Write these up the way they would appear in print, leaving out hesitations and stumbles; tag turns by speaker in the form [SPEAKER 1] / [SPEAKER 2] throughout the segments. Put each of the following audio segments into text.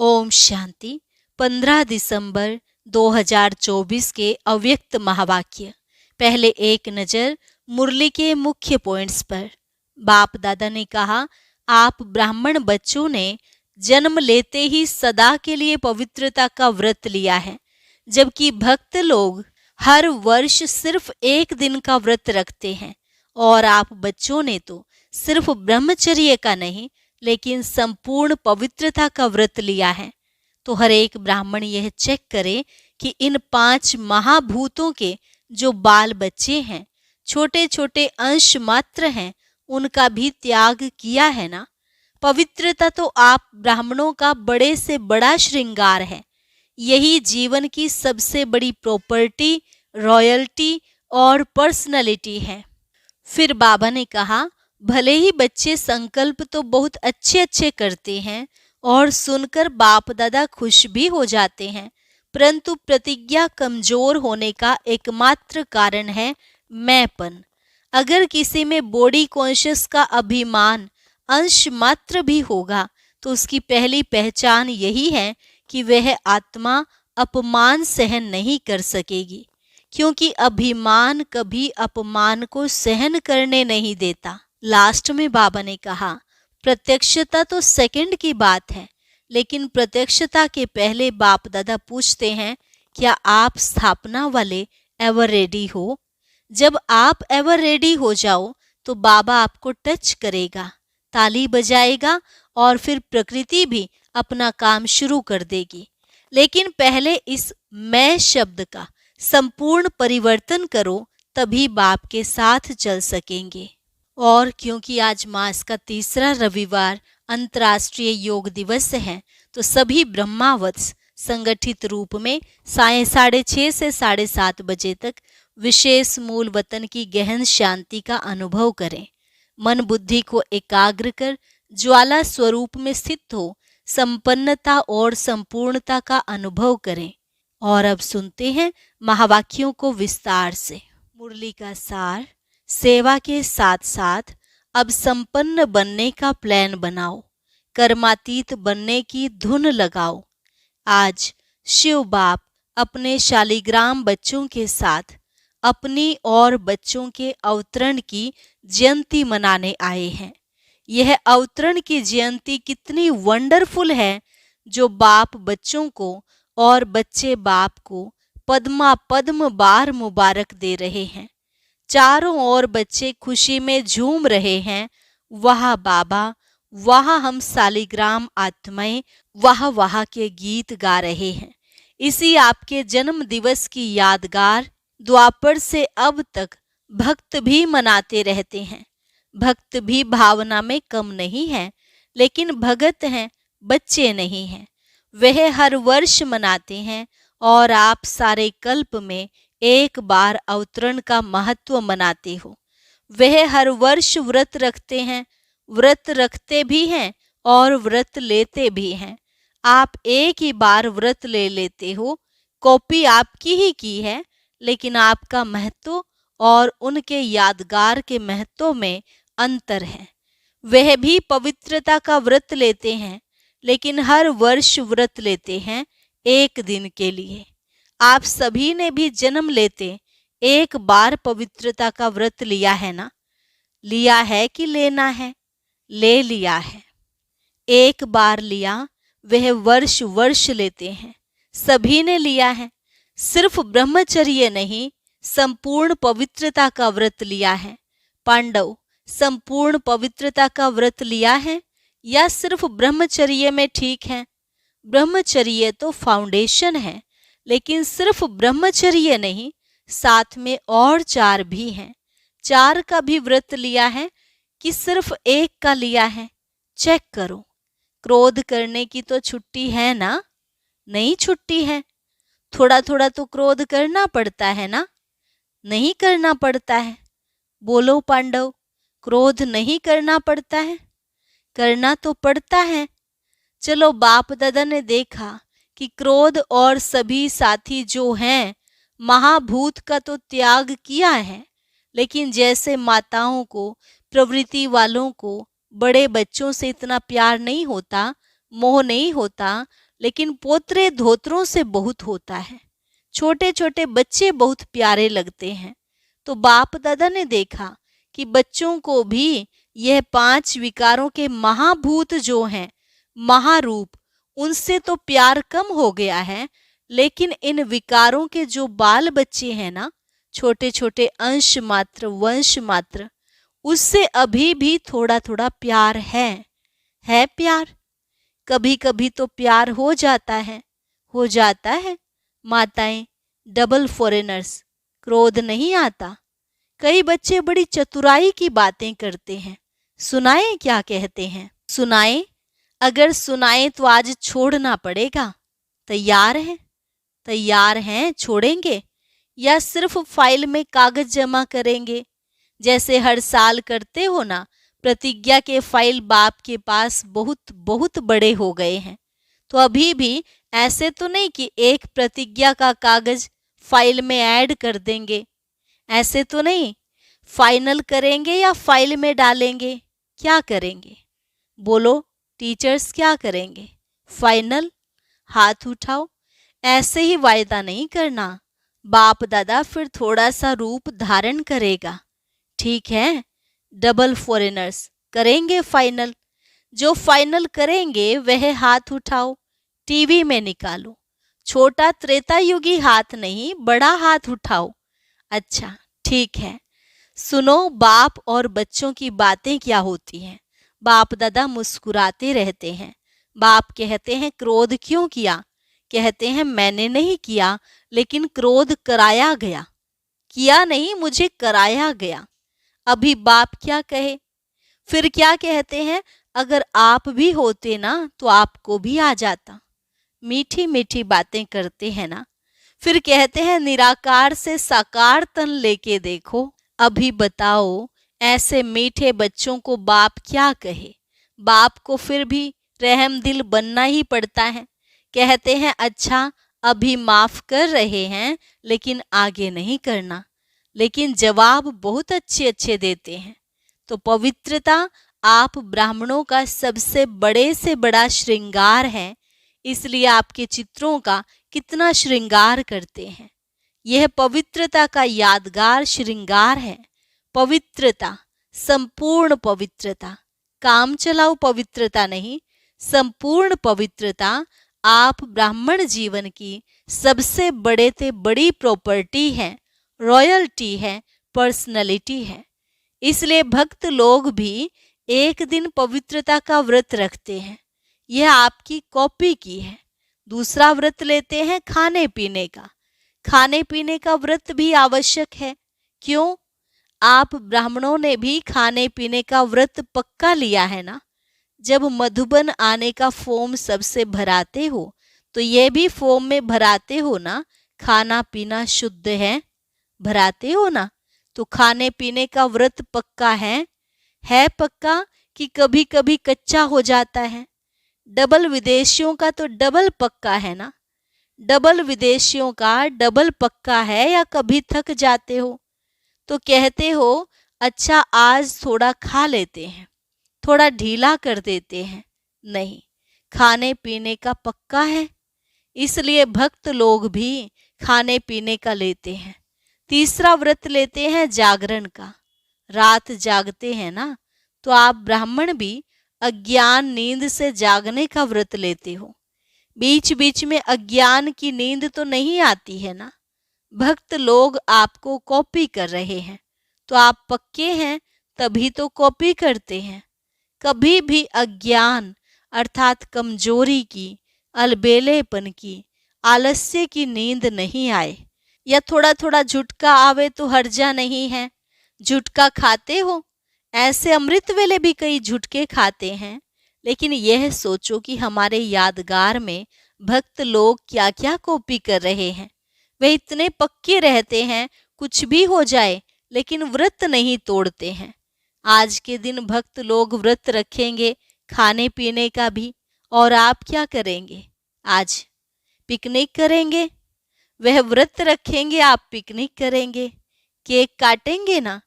[SPEAKER 1] ओम शांति। 15 दिसंबर 2024 के अव्यक्त महावाक्य। पहले एक नज़र मुरली के मुख्य पॉइंट्स पर। बाप दादा ने कहा, आप ब्राह्मण बच्चों ने जन्म लेते ही सदा के लिए पवित्रता का व्रत लिया है, जबकि भक्त लोग हर वर्ष सिर्फ एक दिन का व्रत रखते हैं। और आप बच्चों ने तो सिर्फ ब्रह्मचर्य का नहीं लेकिन संपूर्ण पवित्रता का व्रत लिया है। तो हर एक ब्राह्मण यह चेक करे कि इन 5 महाभूतों के जो बाल बच्चे हैं, छोटे छोटे अंश मात्र हैं, उनका भी त्याग किया है ना। पवित्रता तो आप ब्राह्मणों का बड़े से बड़ा श्रृंगार है। यही जीवन की सबसे बड़ी प्रॉपर्टी, रॉयल्टी और पर्सनैलिटी है। फिर बाबा ने कहा, भले ही बच्चे संकल्प तो बहुत अच्छे अच्छे करते हैं और सुनकर बाप दादा खुश भी हो जाते हैं, परंतु प्रतिज्ञा कमजोर होने का एकमात्र कारण है मैंपन। अगर किसी में बॉडी कॉन्शियस का अभिमान अंश मात्र भी होगा तो उसकी पहली पहचान यही है कि वह आत्मा अपमान सहन नहीं कर सकेगी, क्योंकि अभिमान कभी अपमान को सहन करने नहीं देता। लास्ट में बाबा ने कहा, प्रत्यक्षता तो सेकंड की बात है, लेकिन प्रत्यक्षता के पहले बाप दादा पूछते हैं, क्या आप स्थापना वाले एवर रेडी हो? जब आप एवर रेडी हो जाओ तो बाबा आपको टच करेगा, ताली बजाएगा और फिर प्रकृति भी अपना काम शुरू कर देगी। लेकिन पहले इस मैं शब्द का संपूर्ण परिवर्तन करो, तभी बाप के साथ चल सकेंगे। और क्योंकि आज मास का तीसरा रविवार अंतर्राष्ट्रीय योग दिवस है, तो सभी ब्रह्मावत्स संगठित रूप में साय 6:30 से 7:30 बजे तक विशेष मूल वतन की गहन शांति का अनुभव करें। मन बुद्धि को एकाग्र कर ज्वाला स्वरूप में स्थित हो संपन्नता और संपूर्णता का अनुभव करें। और अब सुनते हैं महावाक्यों को विस्तार से। मुरली का सार, सेवा के साथ साथ अब संपन्न बनने का प्लान बनाओ, कर्मातीत बनने की धुन लगाओ। आज शिव बाप अपने शालिग्राम बच्चों के साथ अपनी और बच्चों के अवतरण की जयंती मनाने आए हैं। यह अवतरण की जयंती कितनी वंडरफुल है, जो बाप बच्चों को और बच्चे बाप को पद्मा पद्म बार मुबारक दे रहे हैं। चारों ओर बच्चे खुशी में झूम रहे हैं। वाह बाबा, वाह हम शालिग्राम आत्माएं, वाह वाह के गीत गा रहे हैं। इसी आपके जन्म दिवस की यादगार द्वापर से अब तक भक्त भी मनाते रहते हैं। भक्त भी भावना में कम नहीं है, लेकिन भगत हैं, बच्चे नहीं हैं। वह हर वर्ष मनाते हैं और आप सारे कल्प में एक बार अवतरण का महत्व मनाते हो। वह हर वर्ष व्रत रखते हैं, व्रत रखते भी हैं और व्रत लेते भी हैं। आप एक ही बार व्रत ले लेते हो, कॉपी आपकी ही की है, लेकिन आपका महत्व और उनके यादगार के महत्व में अंतर है। वह भी पवित्रता का व्रत लेते हैं, लेकिन हर वर्ष व्रत लेते हैं एक दिन के लिए। आप सभी ने भी जन्म लेते एक बार पवित्रता का व्रत लिया है ना? लिया है कि लेना है? ले लिया है। एक बार लिया, वह वर्ष वर्ष लेते हैं। सभी ने लिया है। सिर्फ ब्रह्मचर्य नहीं, संपूर्ण पवित्रता का व्रत लिया है। पांडव, संपूर्ण पवित्रता का व्रत लिया है या सिर्फ ब्रह्मचर्य में ठीक है? ब्रह्मचर्य तो फाउंडेशन है, लेकिन सिर्फ ब्रह्मचर्य नहीं, साथ में और 4 भी हैं। 4 का भी व्रत लिया है कि सिर्फ एक का लिया है? चेक करो। क्रोध करने की तो छुट्टी है ना? नहीं छुट्टी है। थोड़ा थोड़ा तो क्रोध करना पड़ता है ना? नहीं करना पड़ता है। बोलो पांडव, क्रोध नहीं करना पड़ता है? करना तो पड़ता है। चलो, बाप दादा ने देखा कि क्रोध और सभी साथी जो हैं, महाभूत का तो त्याग किया है, लेकिन जैसे माताओं को, प्रवृत्ति वालों को बड़े बच्चों से इतना प्यार नहीं होता, मोह नहीं होता, लेकिन पोतरे धोतरों से बहुत होता है। छोटे छोटे बच्चे बहुत प्यारे लगते हैं। तो बाप दादा ने देखा कि बच्चों को भी यह 5 विकारों के महाभूत जो हैं, महारूप, उनसे तो प्यार कम हो गया है, लेकिन इन विकारों के जो बाल बच्चे हैं ना, छोटे छोटे अंश मात्र, वंश मात्र, उससे अभी भी थोड़ा थोड़ा प्यार है प्यार। कभी कभी तो प्यार हो जाता है। माताएं, डबल फॉरेनर्स, क्रोध नहीं आता। कई बच्चे बड़ी चतुराई की बातें करते हैं। सुनाएं क्या कहते हैं? सुनाएं? अगर सुनाएं तो आज छोड़ना पड़ेगा। तैयार हैं छोड़ेंगे या सिर्फ फाइल में कागज जमा करेंगे? जैसे हर साल करते हो ना, प्रतिज्ञा के फाइल बाप के पास बहुत बहुत बड़े हो गए हैं। तो अभी भी ऐसे तो नहीं कि एक प्रतिज्ञा का कागज फाइल में ऐड कर देंगे। ऐसे तो नहीं। फाइनल करेंगे या फाइल में डालेंगे? क्या करेंगे? बोलो टीचर्स, क्या करेंगे? फाइनल? हाथ उठाओ। ऐसे ही वायदा नहीं करना। बाप दादा फिर थोड़ा सा रूप धारण करेगा। ठीक है, डबल फॉरेनर्स करेंगे फाइनल। जो फाइनल करेंगे वह हाथ उठाओ, टीवी में निकालो। छोटा त्रेतायुगी हाथ नहीं, बड़ा हाथ उठाओ। अच्छा ठीक है। सुनो, बाप और बच्चों की बातें क्या होती हैं। बाप दादा मुस्कुराते रहते हैं। बाप कहते हैं क्रोध क्यों किया? कहते हैं मैंने नहीं किया, लेकिन क्रोध कराया गया। किया नहीं, मुझे कराया गया। अभी बाप क्या कहे? फिर क्या कहते हैं? अगर आप भी होते ना तो आपको भी आ जाता। मीठी मीठी बातें करते हैं ना। फिर कहते हैं निराकार से साकार तन लेके देखो। अभी बताओ, ऐसे मीठे बच्चों को बाप क्या कहे? बाप को फिर भी रहम दिल बनना ही पड़ता है। कहते हैं अच्छा अभी माफ कर रहे हैं, लेकिन आगे नहीं करना। लेकिन जवाब बहुत अच्छे अच्छे देते हैं। तो पवित्रता आप ब्राह्मणों का सबसे बड़े से बड़ा श्रृंगार है, इसलिए आपके चित्रों का कितना श्रृंगार करते हैं। यह पवित्रता का यादगार श्रृंगार है। पवित्रता, संपूर्ण पवित्रता, काम चलाओ पवित्रता नहीं, संपूर्ण पवित्रता आप ब्राह्मण जीवन की सबसे बड़े से बड़ी प्रॉपर्टी है, रॉयल्टी है, पर्सनैलिटी है। इसलिए भक्त लोग भी एक दिन पवित्रता का व्रत रखते हैं। यह आपकी कॉपी की है। दूसरा व्रत लेते हैं खाने पीने का। खाने पीने का व्रत भी आवश्यक है। क्यों? आप ब्राह्मणों ने भी खाने पीने का व्रत पक्का लिया है ना। जब मधुबन आने का फॉर्म सबसे भराते हो, तो ये भी फॉर्म में भराते हो ना, खाना पीना शुद्ध है, भराते हो ना। तो खाने पीने का व्रत पक्का है पक्का कि कभी कभी कच्चा हो जाता है? डबल विदेशियों का तो डबल पक्का है ना। डबल विदेशियों का डबल पक्का है या कभी थक जाते हो तो कहते हो अच्छा आज थोड़ा खा लेते हैं, थोड़ा ढीला कर देते हैं? नहीं, खाने पीने का पक्का है। इसलिए भक्त लोग भी खाने पीने का लेते हैं। तीसरा व्रत लेते हैं जागरण का। रात जागते हैं ना, तो आप ब्राह्मण भी अज्ञान नींद से जागने का व्रत लेते हो। बीच बीच में अज्ञान की नींद तो नहीं आती है ना। भक्त लोग आपको कॉपी कर रहे हैं, तो आप पक्के हैं तभी तो कॉपी करते हैं। कभी भी अज्ञान अर्थात कमजोरी की, अलबेलेपन की, आलस्य की नींद नहीं आए। या थोड़ा थोड़ा झुटका आवे तो हर्जा नहीं है। झुटका खाते हो? ऐसे अमृत वेले भी कई झुटके खाते हैं। लेकिन यह सोचो कि हमारे यादगार में भक्त लोग क्या क्या कॉपी कर रहे हैं। वे इतने पक्के रहते हैं, कुछ भी हो जाए, लेकिन व्रत नहीं तोड़ते हैं। आज के दिन भक्त लोग व्रत रखेंगे खाने पीने का भी, और आप क्या करेंगे? आज पिकनिक करेंगे। वह व्रत रखेंगे, आप पिकनिक करेंगे। केक काटेंगे ना,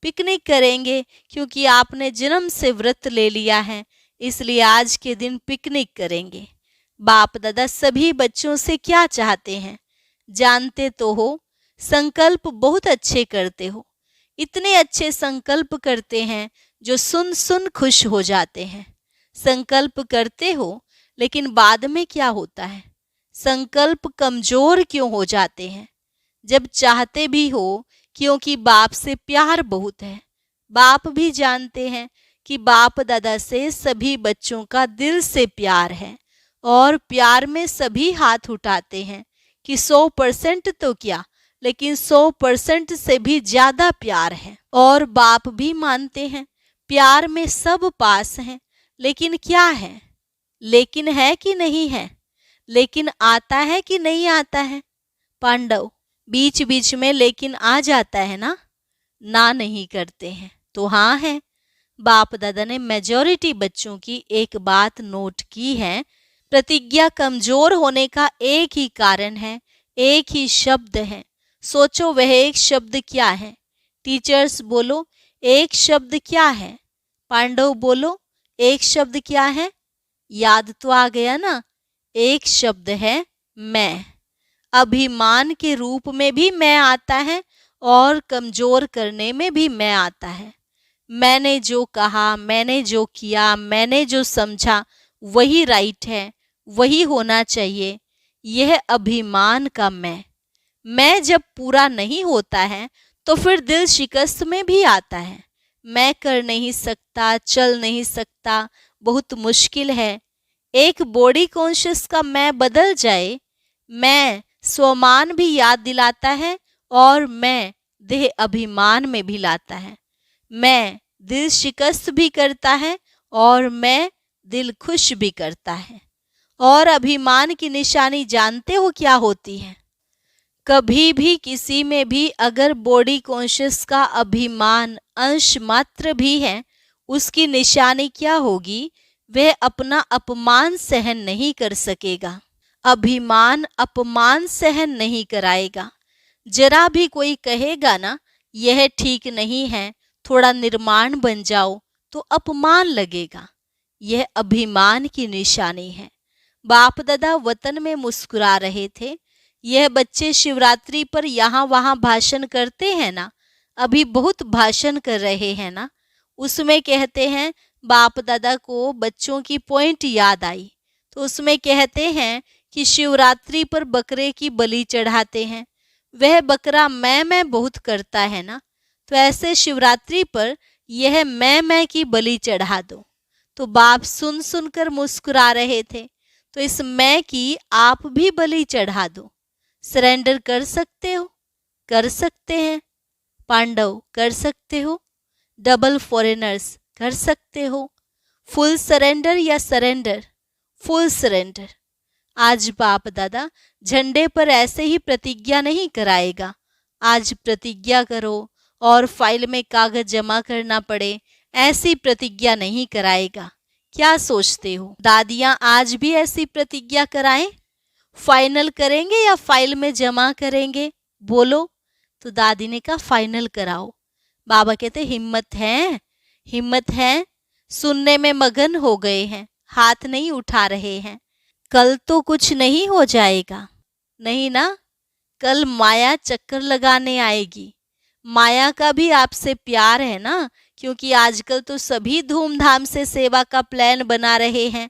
[SPEAKER 1] पिकनिक करेंगे, क्योंकि आपने जन्म से व्रत ले लिया है, इसलिए आज के दिन पिकनिक करेंगे। बाप दादा सभी बच्चों से क्या चाहते हैं जानते तो हो, संकल्प बहुत अच्छे करते हो। इतने अच्छे संकल्प करते हैं जो सुन सुन खुश हो जाते हैं। संकल्प करते हो लेकिन बाद में क्या होता है? संकल्प कमजोर क्यों हो जाते हैं? जब चाहते भी हो, क्योंकि बाप से प्यार बहुत है। बाप भी जानते हैं कि बाप दादा से सभी बच्चों का दिल से प्यार है और प्यार में सभी हाथ उठाते हैं कि 100% तो क्या, लेकिन 100% से भी ज्यादा प्यार है। और बाप भी मानते हैं प्यार में सब पास हैं, लेकिन क्या है? लेकिन है कि नहीं है? लेकिन आता है कि नहीं आता है? पांडव, बीच बीच में लेकिन आ जाता है ना? ना नहीं करते हैं तो हाँ है। बाप दादा ने मेजॉरिटी बच्चों की एक बात नोट की है, प्रतिज्ञा कमजोर होने का एक ही कारण है, एक ही शब्द है। सोचो वह एक शब्द क्या है? टीचर्स बोलो, एक शब्द क्या है? पांडव बोलो, एक शब्द क्या है? याद तो आ गया ना? एक शब्द है मैं। अभिमान के रूप में भी मैं आता है और कमजोर करने में भी मैं आता है। मैंने जो कहा, मैंने जो किया, मैंने जो समझा वही राइट है, वही होना चाहिए। यह अभिमान का मैं जब पूरा नहीं होता है तो फिर दिल शिकस्त में भी आता है। मैं कर नहीं सकता, चल नहीं सकता, बहुत मुश्किल है। एक बॉडी कॉन्शियस का मैं बदल जाए, मैं स्वमान भी याद दिलाता है और मैं देह अभिमान में भी लाता है। मैं दिल शिकस्त भी करता है और मैं दिल खुश भी करता है। और अभिमान की निशानी जानते हो क्या होती है? कभी भी किसी में भी अगर बॉडी कॉन्शियस का अभिमान अंश मात्र भी है, उसकी निशानी क्या होगी? वह अपना अपमान सहन नहीं कर सकेगा। अभिमान अपमान सहन नहीं कराएगा। जरा भी कोई कहेगा ना यह ठीक नहीं है, थोड़ा निर्माण बन जाओ, तो अपमान लगेगा। यह अभिमान की निशानी है। बाप दादा वतन में मुस्कुरा रहे थे। यह बच्चे शिवरात्रि पर यहाँ वहाँ भाषण करते हैं ना, अभी बहुत भाषण कर रहे हैं ना, उसमें कहते हैं बाप दादा को बच्चों की पॉइंट याद आई, तो उसमें कहते हैं कि शिवरात्रि पर बकरे की बलि चढ़ाते हैं। वह बकरा मैं बहुत करता है ना, तो ऐसे शिवरात्रि पर यह मैं की बलि चढ़ा दो। तो बाप सुन सुनकर मुस्कुरा रहे थे, तो इस मैं की आप भी बलि चढ़ा दो। सरेंडर कर सकते हो? कर सकते हैं। पांडव कर सकते हो? डबल फॉरेनर्स कर सकते हो? फुल सरेंडर या सरेंडर? Full surrender. आज बाप दादा झंडे पर ऐसे ही प्रतिज्ञा नहीं कराएगा। आज प्रतिज्ञा करो और फाइल में कागज जमा करना पड़े, ऐसी प्रतिज्ञा नहीं कराएगा। क्या सोचते हो? दादियां आज भी ऐसी प्रतिज्ञा कराएं? फाइनल करेंगे या फाइल में जमा करेंगे? बोलो। तो दादी ने कहा फाइनल कराओ। बाबा कहते हिम्मत है, हिम्मत है। सुनने में मगन हो गए हैं, हाथ नहीं उठा रहे हैं। कल तो कुछ नहीं हो जाएगा, नहीं ना? कल माया चक्कर लगाने आएगी। माया का भी आपसे प्यार है ना, क्योंकि आजकल तो सभी धूमधाम से सेवा का प्लान बना रहे हैं।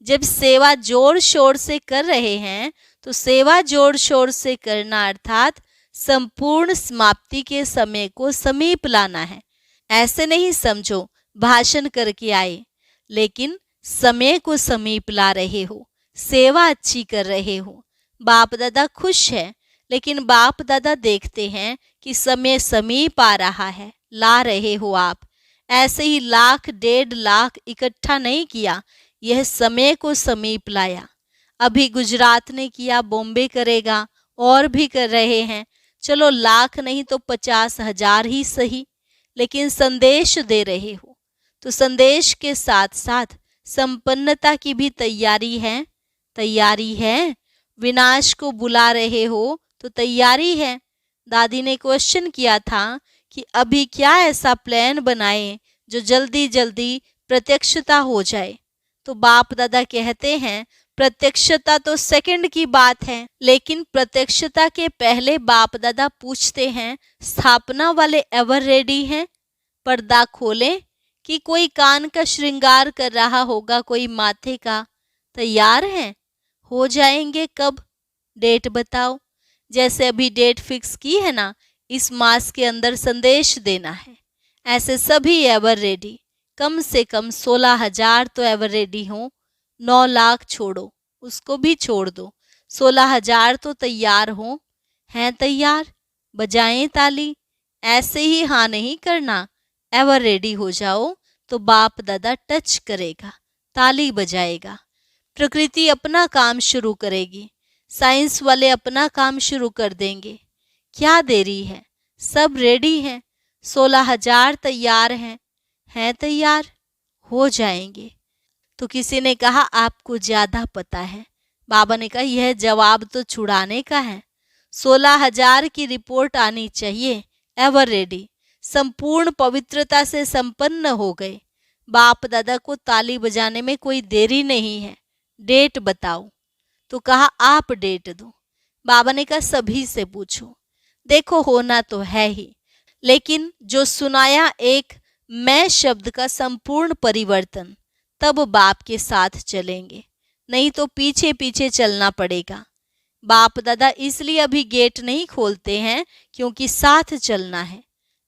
[SPEAKER 1] जब सेवा जोर शोर से कर रहे हैं तो सेवा जोर शोर से करना अर्थात संपूर्ण समाप्ति के समय को समीप लाना है। ऐसे नहीं समझो भाषण करके आए, लेकिन समय को समीप ला रहे हो, सेवा अच्छी कर रहे हो। बाप दादा खुश है, लेकिन बाप दादा देखते हैं कि समय समीप आ रहा है, ला रहे हो आप। ऐसे ही 1,00,000 1,50,000 इकट्ठा नहीं किया, यह समय को समीप लाया। अभी गुजरात ने किया, बॉम्बे करेगा, और भी कर रहे हैं। चलो 1,00,000 नहीं तो 50,000 ही सही, लेकिन संदेश दे रहे हो तो संदेश के साथ साथ संपन्नता की भी तैयारी है। तैयारी है। विनाश को बुला रहे हो तो तैयारी है। दादी ने क्वेश्चन किया था कि अभी क्या ऐसा प्लान बनाए जो जल्दी जल्दी प्रत्यक्षता हो जाए। तो बाप दादा कहते हैं प्रत्यक्षता तो सेकंड की बात है, लेकिन प्रत्यक्षता के पहले बाप दादा पूछते हैं, स्थापना वाले एवर रेडी हैं? पर्दा खोलें कि कोई कान का श्रृंगार कर रहा होगा, कोई माथे का, तैयार हैं? हो जाएंगे कब? डेट बताओ। जैसे अभी डेट फिक्स की है ना, इस मास के अंदर संदेश देना है। ऐसे सभी एवर रेडी, कम से कम 16,000 तो एवर रेडी हों। 9 लाख छोड़ो, उसको भी छोड़ दो, 16,000 तो तैयार हों। हैं तैयार? बजाएं ताली। ऐसे ही हाँ नहीं करना, एवर रेडी हो जाओ तो बाप दादा टच करेगा, ताली बजाएगा। प्रकृति अपना काम शुरू करेगी, साइंस वाले अपना काम शुरू कर देंगे। क्या देरी है? सब रेडी हैं, 16,000 तैयार हैं। हैं तैयार? हो जाएंगे। तो किसी ने कहा आपको ज्यादा पता है। बाबा ने कहा यह जवाब तो छुड़ाने का है। 16,000 की रिपोर्ट आनी चाहिए, एवर रेडी, संपूर्ण पवित्रता से संपन्न हो गए। बाप दादा को ताली बजाने में कोई देरी नहीं है। डेट बताओ। तो कहा आप डेट दो। बाबा ने कहा सभी से पूछो। देखो होना तो है ही, लेकिन जो सुनाया एक मैं शब्द का संपूर्ण परिवर्तन, तब बाप के साथ चलेंगे, नहीं तो पीछे पीछे चलना पड़ेगा। बाप दादा इसलिए अभी गेट नहीं खोलते हैं क्योंकि साथ चलना है।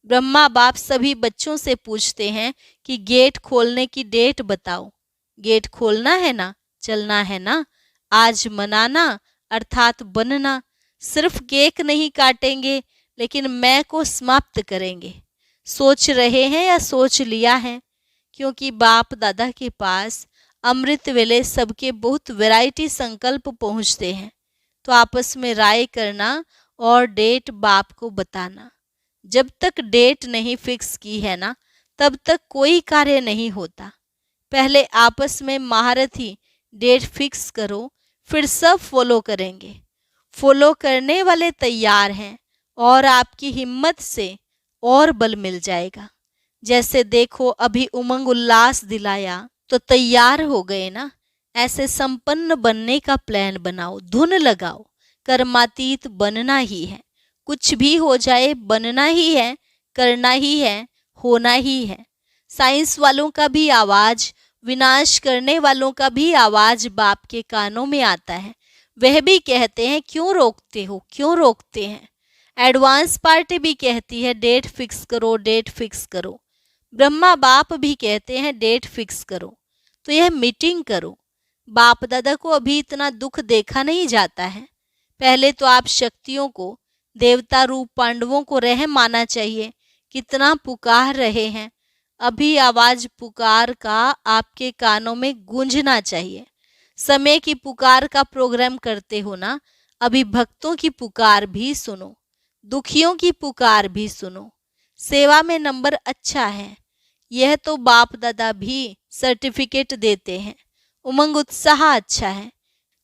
[SPEAKER 1] ब्रह्मा बाप सभी बच्चों से पूछते हैं कि गेट खोलने की डेट बताओ। गेट खोलना है ना, चलना है ना, आज मनाना अर्थात बनना। सिर्फ केक नहीं काटेंगे, लेकिन मैं को समाप्त करेंगे। सोच रहे हैं या सोच लिया है? क्योंकि बाप दादा के पास अमृत वेले सबके बहुत वैरायटी संकल्प पहुंचते हैं। तो आपस में राय करना और डेट बाप को बताना। जब तक डेट नहीं फिक्स की है ना, तब तक कोई कार्य नहीं होता। पहले आपस में महारथी डेट फिक्स करो, फिर सब फॉलो करेंगे। फॉलो करने वाले तैयार हैं और आपकी हिम्मत से और बल मिल जाएगा। जैसे देखो अभी उमंग उल्लास दिलाया तो तैयार हो गए ना। ऐसे संपन्न बनने का प्लान बनाओ, धुन लगाओ। कर्मातीत बनना ही है, कुछ भी हो जाए बनना ही है, करना ही है, होना ही है। साइंस वालों का भी आवाज, विनाश करने वालों का भी आवाज बाप के कानों में आता है। वह भी कहते हैं क्यों रोकते हो, क्यों रोकते हैं। एडवांस पार्टी भी कहती है डेट फिक्स करो, डेट फिक्स करो। ब्रह्मा बाप भी कहते हैं डेट फिक्स करो। तो यह मीटिंग करो। बाप दादा को अभी इतना दुख देखा नहीं जाता है। पहले तो आप शक्तियों को, देवता रूप पांडवों को रहम माना चाहिए। कितना पुकार रहे हैं, अभी आवाज पुकार का आपके कानों में गूंजना चाहिए। समय की पुकार का प्रोग्राम करते हो ना, अभी भक्तों की पुकार भी सुनो, दुखियों की पुकार भी सुनो। सेवा में नंबर अच्छा है, यह तो बाप दादा भी सर्टिफिकेट देते हैं। उमंग उत्साह अच्छा है।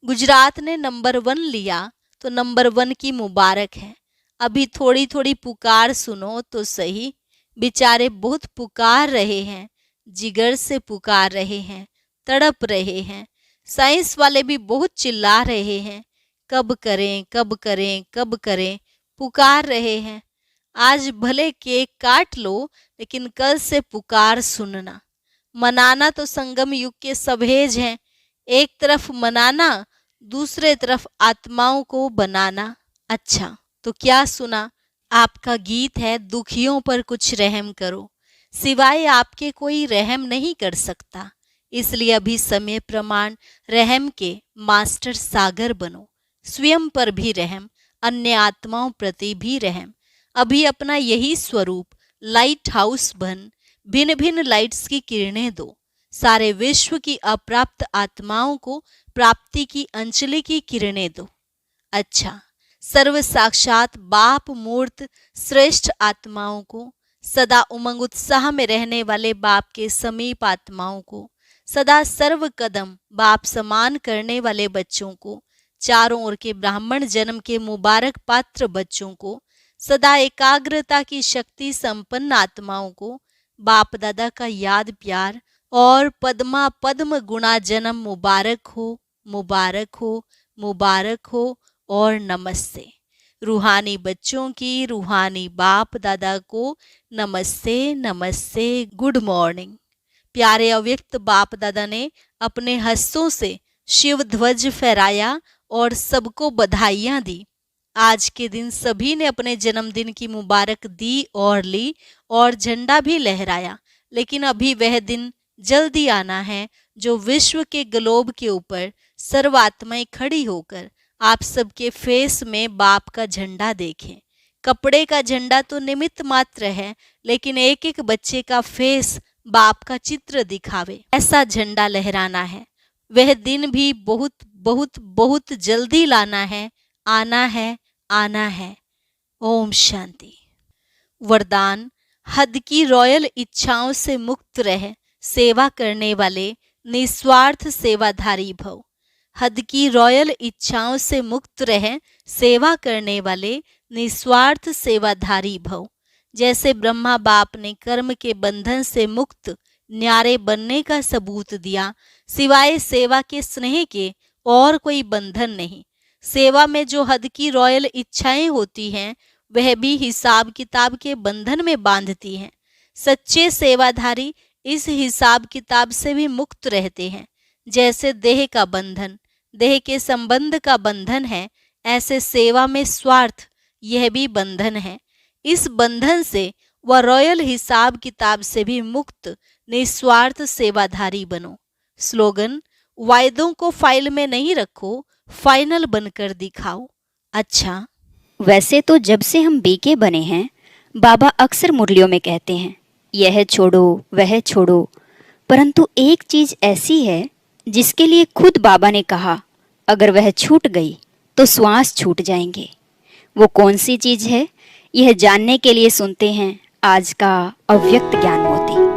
[SPEAKER 1] गुजरात ने नंबर 1 लिया तो नंबर 1 की मुबारक है। अभी थोड़ी थोड़ी पुकार सुनो तो सही। बेचारे बहुत पुकार रहे हैं, जिगर से पुकार रहे हैं, तड़प रहे हैं। साइंस वाले भी बहुत चिल्ला रहे हैं, कब करें कब करें कब करें, पुकार रहे हैं। आज भले केक काट लो, लेकिन कल से पुकार सुनना। मनाना तो संगम युग के सभेज हैं। एक तरफ मनाना, दूसरे तरफ आत्माओं को बनाना। अच्छा तो क्या सुना? आपका गीत है दुखियों पर कुछ रहम करो। सिवाय आपके कोई रहम नहीं कर सकता। इसलिए अभी समय प्रमाण रहम के मास्टर सागर बनो। स्वयं पर भी रहम, अन्य आत्माओं प्रति भी रहम। अभी अपना यही स्वरूप लाइट हाउस बन भिन्न भिन्न लाइट्स की किरणें दो। सारे विश्व की अप्राप्त आत्माओं को प्राप्ति की अंजलि की किरणें दो। अच्छा, सर्व साक्षात बाप मूर्त श्रेष्ठ आत्माओं को, सदा उमंग उत्साह में रहने वाले बाप के समीप आत्माओं को, सदा सर्व कदम बाप समान करने वाले बच्चों को, चारों ओर के ब्राह्मण जन्म के मुबारक पात्र बच्चों को, सदा एकाग्रता की शक्ति संपन्न आत्माओं को बाप दादा का याद प्यार और पद्मा पद्म गुणा जन्म मुबारक हो, मुबारक हो, मुबारक हो और नमस्ते। रूहानी बच्चों की रूहानी बाप दादा को नमस्ते, नमस्ते, गुड मॉर्निंग। प्यारे अव्यक्त बाप दादा ने अपने हस्तों से शिव ध्वज फहराया और सबको बधाइयाँ दी। आज के दिन सभी ने अपने जन्मदिन की मुबारक दी और ली और झंडा भी लहराया, लेकिन अभी वह दिन जल्दी आना है जो विश्व के ग्लोब के ऊपर सर्वात्माएं खड़ी होकर आप सबके फेस में बाप का झंडा देखें। कपड़े का झंडा तो निमित्त मात्र है, लेकिन एक एक बच्चे का फेस बाप का चित्र दिखावे, ऐसा झंडा लहराना है। वह दिन भी बहुत बहुत बहुत जल्दी लाना है, आना है, आना है। ओम शांति। वरदान: हद की रॉयल इच्छाओं से मुक्त रह, सेवा करने वाले निस्वार्थ सेवाधारी भव। हद की रॉयल इच्छाओं से मुक्त रह, सेवा करने वाले निस्वार्थ सेवाधारी भव। जैसे ब्रह्मा बाप ने कर्म के बंधन से मुक्त न्यारे बनने का सबूत दिया, सिवाय सेवा के स्नेह के और कोई बंधन नहीं। सेवा में जो हद की रॉयल इच्छाएं होती हैं, वह भी हिसाब किताब के बंधन में बांधती हैं। सच्चे सेवाधारी इस हिसाब किताब से भी मुक्त रहते हैं। जैसे देह का बंधन, देह के संबंध का बंधन है, ऐसे सेवा में स्वार्थ, यह भी बंधन है। इस बंधन से वह रॉयल हिसाब किताब से भी मुक्त निस्वार्थ सेवाधारी बनो। स्लोगन: वायदों को फाइल में नहीं रखो, फाइनल बनकर दिखाओ। अच्छा,
[SPEAKER 2] वैसे तो जब से हम बीके बने हैं, बाबा अक्सर मुरलियों में कहते हैं, यह छोड़ो वह छोड़ो, परंतु एक चीज ऐसी है जिसके लिए खुद बाबा ने कहा, अगर वह छूट गई तो श्वास छूट जाएंगे। वो कौन सी चीज है, यह जानने के लिए सुनते हैं आज का अव्यक्त ज्ञान मोती।